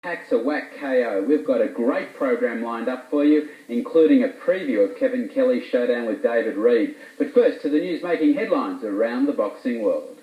Packs a whack KO. We've got a great program lined up for you, including a preview of Kevin Kelly's showdown with David Reid. But first, to the news making headlines around the boxing world.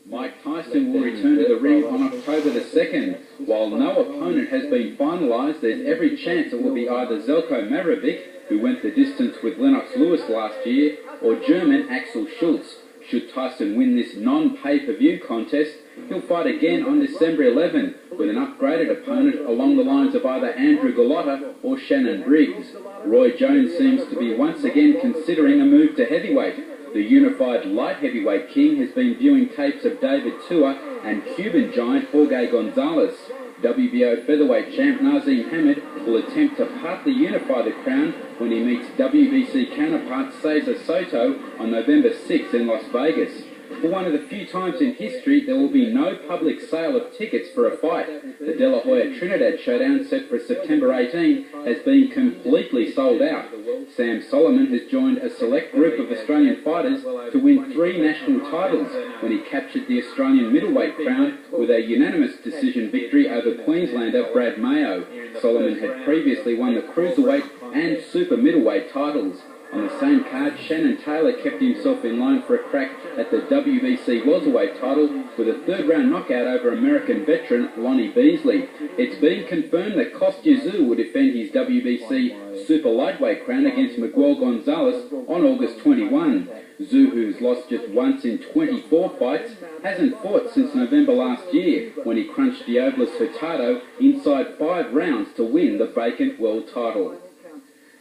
Mike Tyson will return to the ring on October the 2nd. While no opponent has been finalised, there's every chance it will be either Zelko Marovic, who went the distance with Lennox Lewis last year, or German Axel Schultz. Should Tyson win this non-pay-per-view contest, he'll fight again on December 11 with an upgraded opponent along the lines of either Andrew Gallotta or Shannon Briggs. Roy Jones seems to be once again considering a move to heavyweight. The unified light heavyweight king has been viewing tapes of David Tua and Cuban giant Jorge Gonzalez. WBO featherweight champ Nazim Hamed will attempt to partly unify the crown when he meets WBC counterpart Cesar Soto on November 6 in Las Vegas. For one of the few times in history, there will be no public sale of tickets for a fight. The De La Hoya Trinidad showdown, set for September 18, has been completely sold out. Sam Solomon has joined a select group of Australian fighters to win 3 national titles when he captured the Australian middleweight crown with a unanimous decision victory over Queenslander Brad Mayo. Solomon had previously won the cruiserweight and super middleweight titles. On the same card, Shannon Taylor kept himself in line for a crack at the WBC welterweight title with a third-round knockout over American veteran Lonnie Beasley. It's been confirmed that Kostya Tszyu will defend his WBC super lightweight crown against Miguel Gonzalez on August 21. Tszyu, who's lost just once in 24 fights, hasn't fought since November last year when he crunched Diablos Hurtado inside 5 rounds to win the vacant world title.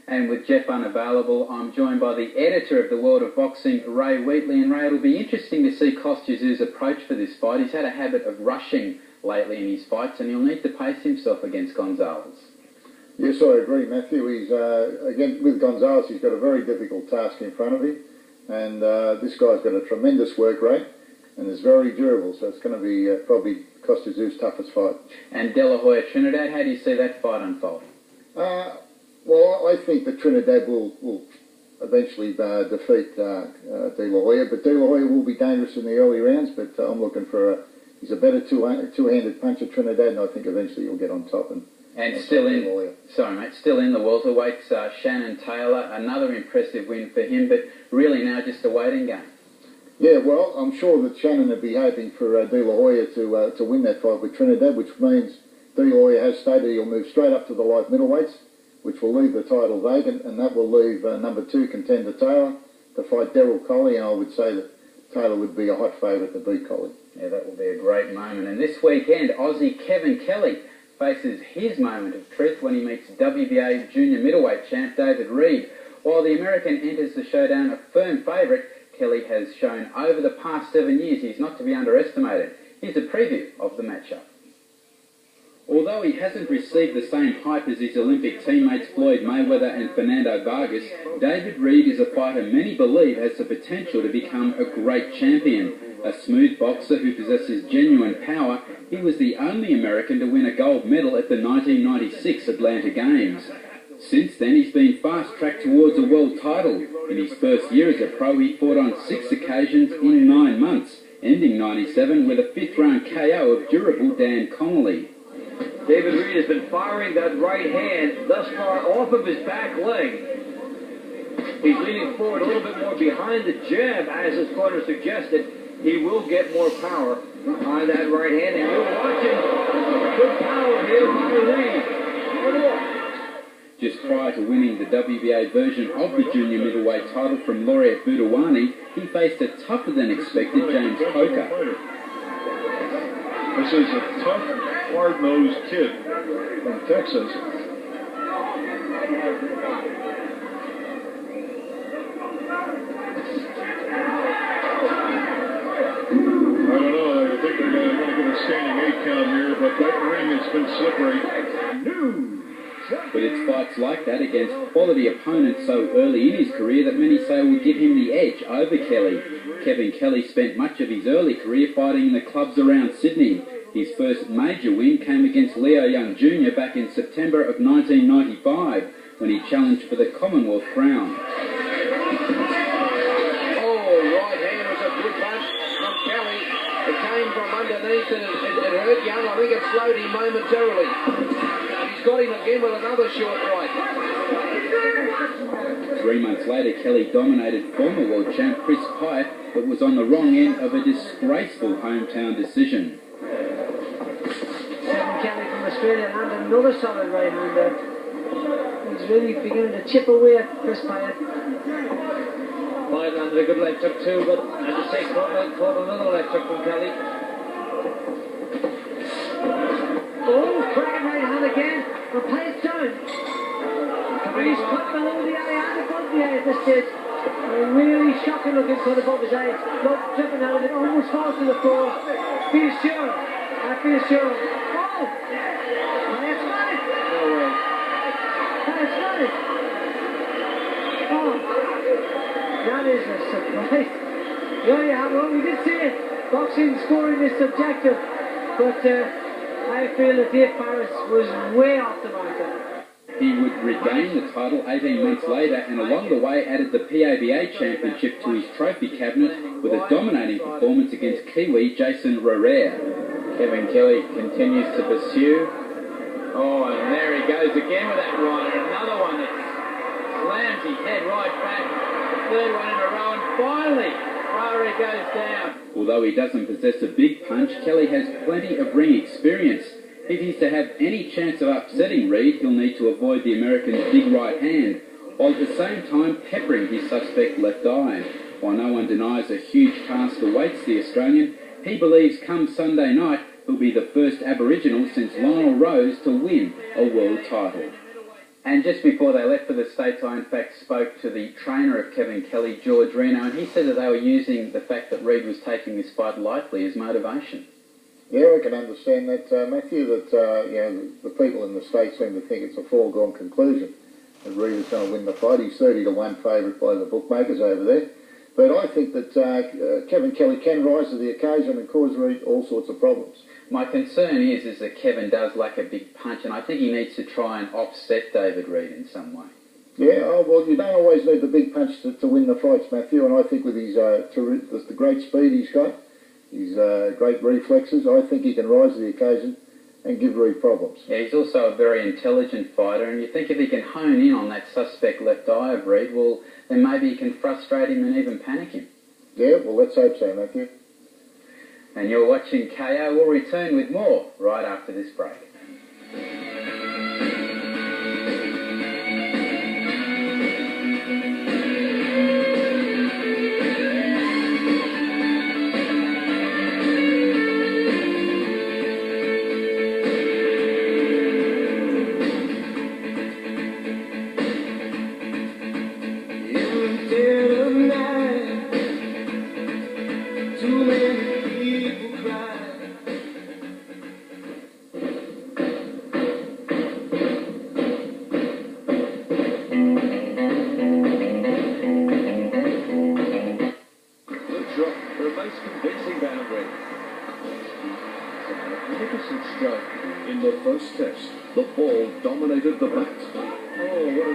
And with Jeff unavailable, I'm joined by the editor of the World of Boxing, Ray Wheatley. And Ray, it'll be interesting to see Kostya Tszyu's approach for this fight. He's had a habit of rushing lately in his fights, and he'll need to pace himself against Gonzalez. Yes, I agree, Matthew. He's again with Gonzalez, he's got a very difficult task in front of him, and this guy's got a tremendous work rate and is very durable. So it's going to be probably Kostya Tszyu's toughest fight. And De La Hoya Trinidad, how do you see that fight unfolding? Well, I think that Trinidad will eventually defeat De La Hoya, but De La Hoya will be dangerous in the early rounds, but I'm looking for he's a better two-handed puncher, Trinidad, and I think eventually he'll get on top. And still in the welterweights, Shannon Taylor, another impressive win for him, but really now just a waiting game. Yeah, well, I'm sure that Shannon would be hoping for De La Hoya to win that fight with Trinidad, which means De La Hoya has stated he'll move straight up to the light middleweights, which will leave the title vacant, and that will leave number 2 contender Taylor to fight Daryl Colley, and I would say that Taylor would be a hot favourite to beat Colley. Yeah, that will be a great moment. And this weekend, Aussie Kevin Kelly faces his moment of truth when he meets WBA junior middleweight champ David Reid. While the American enters the showdown a firm favourite, Kelly has shown over the past 7 years he's not to be underestimated. Here's a preview of the matchup. Although he hasn't received the same hype as his Olympic teammates Floyd Mayweather and Fernando Vargas, David Reid is a fighter many believe has the potential to become a great champion. A smooth boxer who possesses genuine power, he was the only American to win a gold medal at the 1996 Atlanta Games. Since then, he's been fast-tracked towards a world title. In his first year as a pro, he fought on 6 occasions in 9 months, ending 97 with a 5th-round KO of durable Dan Connolly. David Reid has been firing that right hand thus far off of his back leg. He's leaning forward a little bit more behind the jab, as his corner suggested. He will get more power on that right hand, and you're watching good power here by Reid. Just prior to winning the WBA version of the junior middleweight title from Laureate Budawani, he faced a tougher-than-expected James Coker. This is a tough, hard-nosed kid from Texas. I don't know. I think they're going to get a standing 8 count here, but that ring has been slippery. But it's fights like that against quality opponents so early in his career that many say will give him the edge over Kelly. Kevin Kelly spent much of his early career fighting in the clubs around Sydney. His first major win came against Leo Young Jr. back in September of 1995 when he challenged for the Commonwealth crown. Oh, right hand was a good punch from Kelly. It came from underneath. yes, and it hurt Young. I think it slowed him momentarily. He's got him again with another short right. 3 months later, Kelly dominated former world champ Chris Pyatt, but was on the wrong end of a disgraceful hometown decision. Kevin Kelly from Australia landed another solid right-hander. He's really beginning to chip away at Chris Pyatt. Pyatt landed a good leg tuck too, but as I say, caught another leg tuck from Kelly. Oh, cracking right hand again. And Pyatt's down. And he's cut below the eye and above the eye at this stage. A really shocking looking cut above his eye. Blood dripping out of it, almost falls to the floor. Feels sure. I feel sure. Oh! Pyatt's got it! No way. Pyatt's got it! Oh! That is a surprise. There you have it. Well, we did see it. Boxing scoring is subjective. But I feel that Dave Paris was way off the mark there. He would regain the title 18 months later and along the way added the PABA championship to his trophy cabinet with a dominating performance against Kiwi Jason Rohrer. Kevin Kelly continues to pursue. Oh, and there he goes again with that right. Another one that slams his head right back. The third one in a row, and finally, Rohrer goes down. Although he doesn't possess a big punch, Kelly has plenty of ring experience. If he's to have any chance of upsetting Reid, he'll need to avoid the American's big right hand, while at the same time peppering his suspect left eye. While no one denies a huge task awaits the Australian, he believes come Sunday night he'll be the first Aboriginal since Lionel Rose to win a world title. And just before they left for the States, I in fact spoke to the trainer of Kevin Kelly, George Reno, and he said that they were using the fact that Reid was taking this fight lightly as motivation. Yeah, I can understand that, Mathew, that the people in the States seem to think it's a foregone conclusion that Reid is going to win the fight. He's 30-1 favourite by the bookmakers over there. But I think that Kevin Kelly can rise to the occasion and cause Reid all sorts of problems. My concern is that Kevin does lack a big punch, and I think he needs to try and offset David Reid in some way. Yeah, well, you don't always need the big punch to win the fights, Mathew, and I think with his the great speed he's got, his great reflexes, I think he can rise to the occasion and give Reid problems. Yeah, he's also a very intelligent fighter, and you think if he can hone in on that suspect left eye of Reid, well, then maybe he can frustrate him and even panic him. Yeah, well, let's hope so, Mathew. And you're watching KO. We'll return with more right after this break. In the first test, the ball dominated the bat. Oh, what a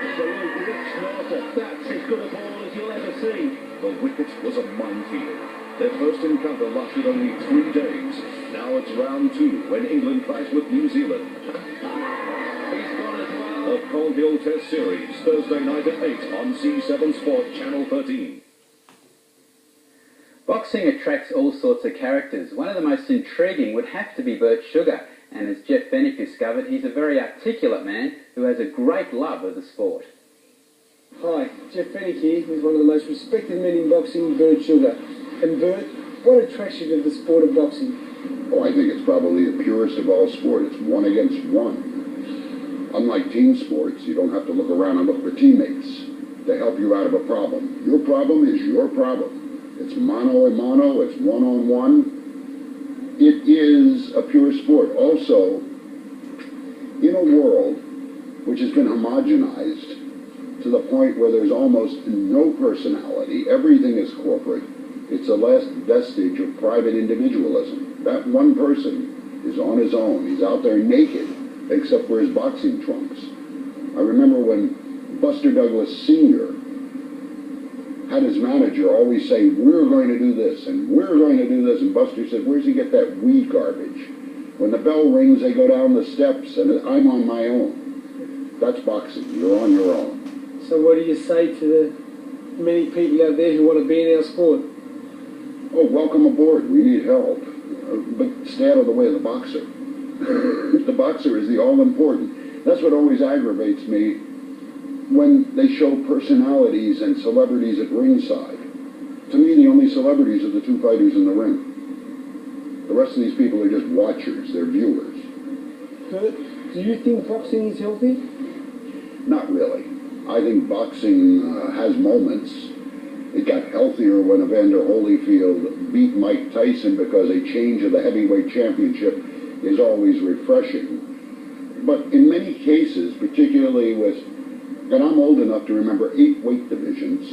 absolute rip-snorter. That's as good a ball as you'll ever see. The wicket was a minefield. Their first encounter lasted only 3 days. Now it's round 2 when England clash with New Zealand. He's gone as well. The Cold Hill Test Series, Thursday night at 8 on C7 Sport, Channel 13. Boxing attracts all sorts of characters. One of the most intriguing would have to be Bert Sugar, and as Jeff Fenech discovered, he's a very articulate man who has a great love of the sport. Hi, Jeff Fenech here with one of the most respected men in boxing, Bert Sugar. And Bert, what attracts you to the sport of boxing? Oh, I think it's probably the purest of all sport. It's one against one. Unlike team sports, you don't have to look around and look for teammates to help you out of a problem. Your problem is your problem. It's mano a mano, it's one-on-one. It is a pure sport. Also, in a world which has been homogenized to the point where there's almost no personality, everything is corporate, it's the last vestige of private individualism. That one person is on his own. He's out there naked, except for his boxing trunks. I remember when Buster Douglas Sr. had his manager always say, we're going to do this, and we're going to do this, and Buster said, where's he get that weed garbage? When the bell rings, they go down the steps, and I'm on my own. That's boxing. You're on your own. So what do you say to the many people out there who want to be in our sport? Oh, welcome aboard. We need help. But stay out of the way of the boxer. The boxer is the all-important. That's what always aggravates me when they show personalities and celebrities at ringside. To me, the only celebrities are the two fighters in the ring. The rest of these people are just watchers. They're viewers. Bert, do you think boxing is healthy? Not really. I think boxing has moments. It got healthier when Evander Holyfield beat Mike Tyson because a change of the heavyweight championship is always refreshing. But in many cases, particularly with, and I'm old enough to remember 8 weight divisions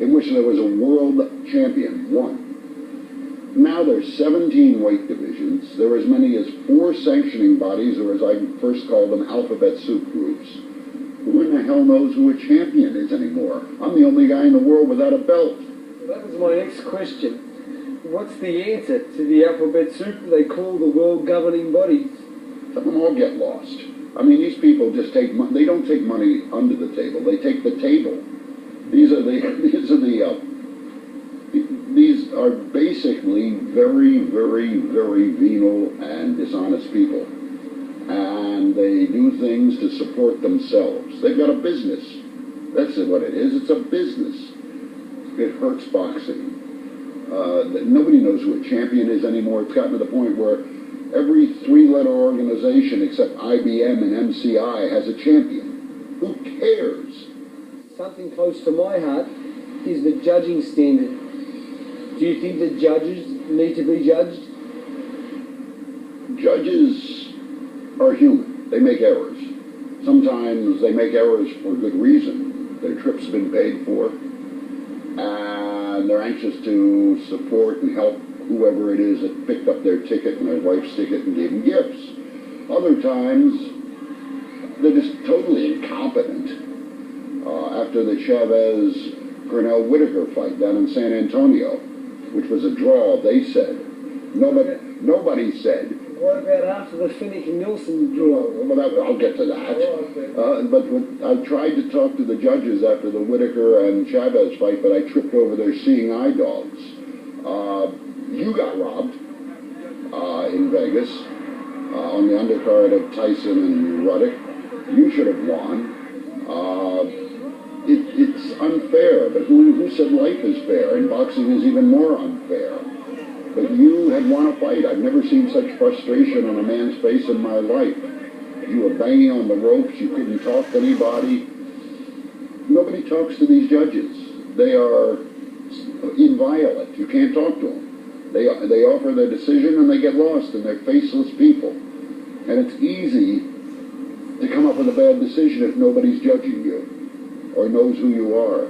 in which there was a world champion, one. Now there's 17 weight divisions. There are as many as 4 sanctioning bodies, or as I first called them, alphabet soup groups. Who in the hell knows who a champion is anymore? I'm the only guy in the world without a belt. That was my next question. What's the answer to the alphabet soup they call the world governing bodies? Some of them all get lost. I mean, these people just take money. They don't take money under the table. They take the table. These are basically very, very, very venal and dishonest people. And they do things to support themselves. They've got a business. That's what it is. It's a business. It hurts boxing. Nobody knows who a champion is anymore. It's gotten to the point where every 3-letter organization except IBM and MCI has a champion. Who cares? Something close to my heart is the judging standard. Do you think that judges need to be judged? Judges are human. They make errors. Sometimes they make errors for good reason. Their trip's been paid for, and they're anxious to support and help whoever it is that picked up their ticket and their wife's ticket and gave them gifts. Other times, they're just totally incompetent. After the Chavez-Cornell-Whitaker fight down in San Antonio, which was a draw, they said. Nobody said. What about after the Fenech and Nielsen draw? Well, I'll get to that. But I tried to talk to the judges after the Whitaker and Chavez fight, but I tripped over their seeing eye dogs. You got robbed in Vegas on the undercard of Tyson and Ruddock. You should have won. It's unfair, but who said life is fair? And boxing is even more unfair. But you had won a fight. I've never seen such frustration on a man's face in my life. You were banging on the ropes. You couldn't talk to anybody. Nobody talks to these judges. They are inviolate. You can't talk to them. They offer their decision and they get lost, and they're faceless people. And it's easy to come up with a bad decision if nobody's judging you or knows who you are.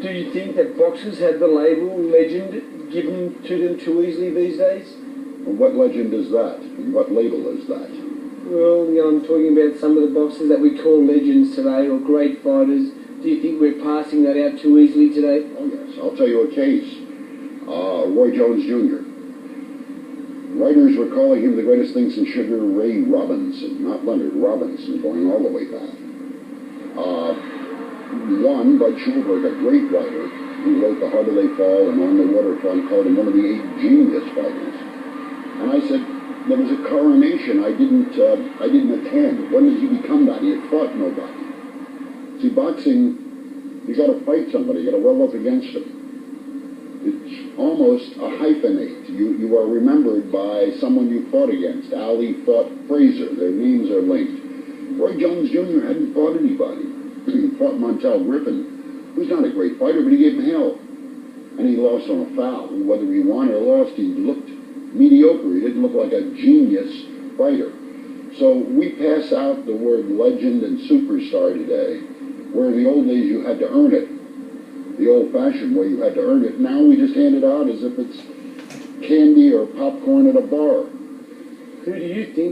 Do you think that boxers have the label legend given to them too easily these days? Well, what legend is that? And what label is that? Well, I'm talking about some of the boxers that we call legends today, or great fighters. Do you think we're passing that out too easily today? Oh, yes. I'll tell you a case. Roy Jones Jr. Writers were calling him the greatest thing since Sugar Ray Robinson, not Leonard Robinson, going all the way back. One, Bud Schulberg, a great writer, who wrote The Harder They Fall and On the Waterfront, called him one of the 8 genius fighters. And I said, there was a coronation I didn't attend. When did he become that? He had fought nobody. See, boxing, you got to fight somebody. You got to rub up against him. It's almost a hyphenate. You are remembered by someone you fought against. Ali fought Frazier. Their names are linked. Roy Jones Jr. hadn't fought anybody. He fought Montel Griffin, who's not a great fighter, but he gave him hell. And he lost on a foul. And whether he won or lost, he looked mediocre. He didn't look like a genius fighter. So we pass out the word legend and superstar today, where in the old days you had to earn it. The old-fashioned way you had to earn it. Now we just hand it out as if it's candy or popcorn at a bar. Who do you think